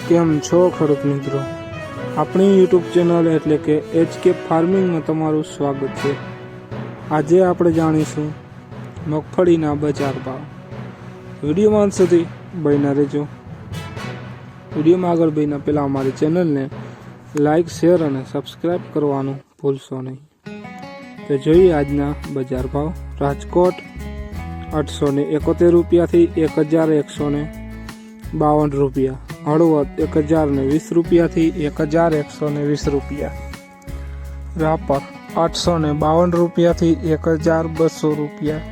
કેમ છો ખેડૂત મિત્રો? આપણી યુટ્યુબ ચેનલ એટલે કે HK ફાર્મિંગમાં તમારું સ્વાગત છે। આજે આપણે જાણીશું મગફળીના બજાર ભાવ। વિડીયોમાં અંત સુધી બન્યા રહેજો। વિડીયોમાં આગળ બન્યા પહેલાં અમારી ચેનલને લાઇક, શેર અને સબસ્ક્રાઈબ કરવાનું ભૂલશો નહીં। તો જોઈએ આજના બજાર ભાવ। રાજકોટ 871 રૂપિયાથી 1152 રૂપિયા। હળવદ 1020 રૂપિયાથી 1120 રૂપિયા। રાપર 852 રૂપિયાથી 1200 રૂપિયા।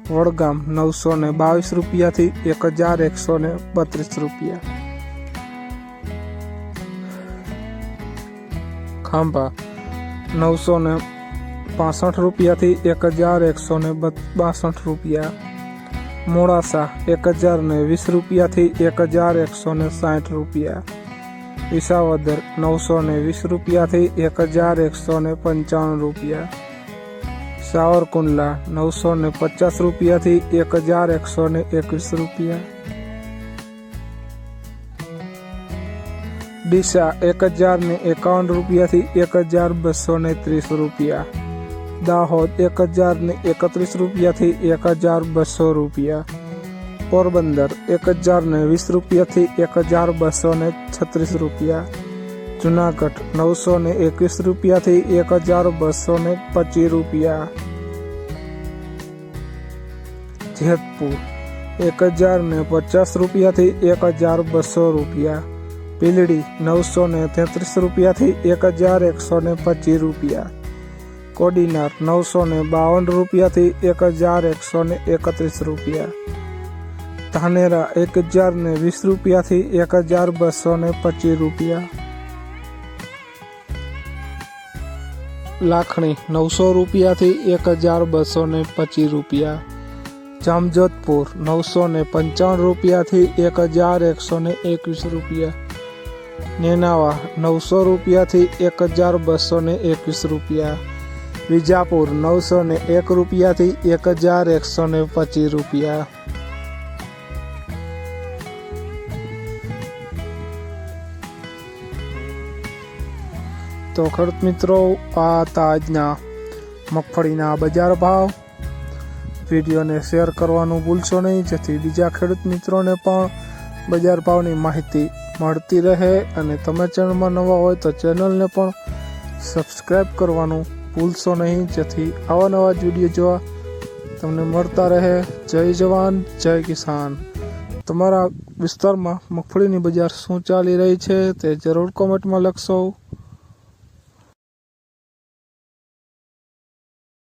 વડગામ 922 રૂપિયાથી 1132 રૂપિયા। ખાંભા 965 રૂપિયાથી 1162 રૂપિયા। મોડાસા 1020 રૂપિયાથી 1160 રૂપિયા। વિસાવદર 920 રૂપિયાથી 1195 રૂપિયા। સાવરકુંડલા 950 રૂપિયાથી 1121 રૂપિયા। ડીસા 1051 રૂપિયાથી 1230 રૂપિયા। દાહોદ 1031 રૂપિયાથી 1200 રૂપિયા। પોરબંદર 1020 રૂપિયાથી 1236 રૂપિયા। જુનાગઢ 921 રૂપિયાથી 1225 રૂપિયા। જેતપુર 1050 રૂપિયાથી 1200 રૂપિયા। પીલડી 933 રૂપિયાથી 1125 રૂપિયા। કોડીનાર 952 રૂપિયાથી 1131 રૂપિયા। ધાનેરા 1020 રૂપિયાથી 1225 રૂપિયા। લાખણી 900 રૂપિયાથી 1225 રૂપિયા। જામજોધપુર 955 રૂપિયાથી 1121 રૂપિયા। નેનાવા 900 રૂપિયાથી 1221 રૂપિયા। વિજાપુર 901 રૂપિયાથી 1125 રૂપિયા। તો ખેડૂત મિત્રો, આ હતા આજના મગફળીના બજાર ભાવ। વિડીયોને શેર કરવાનું ભૂલશો નહીં, જેથી બીજા ખેડૂત મિત્રોને પણ બજાર ભાવની માહિતી મળતી રહે। અને તમે ચેનલમાં નવા હોય તો ચેનલને પણ સબસ્ક્રાઈબ કરવાનું ભૂલશો નહીં, જેથી આવા નવા જ વિડીયો જોવા તમને મળતા રહે। જય જવાન, જય કિસાન। તમારા વિસ્તારમાં મગફળીની બજાર શું ચાલી રહી છે તે જરૂર કોમેન્ટમાં લખશો।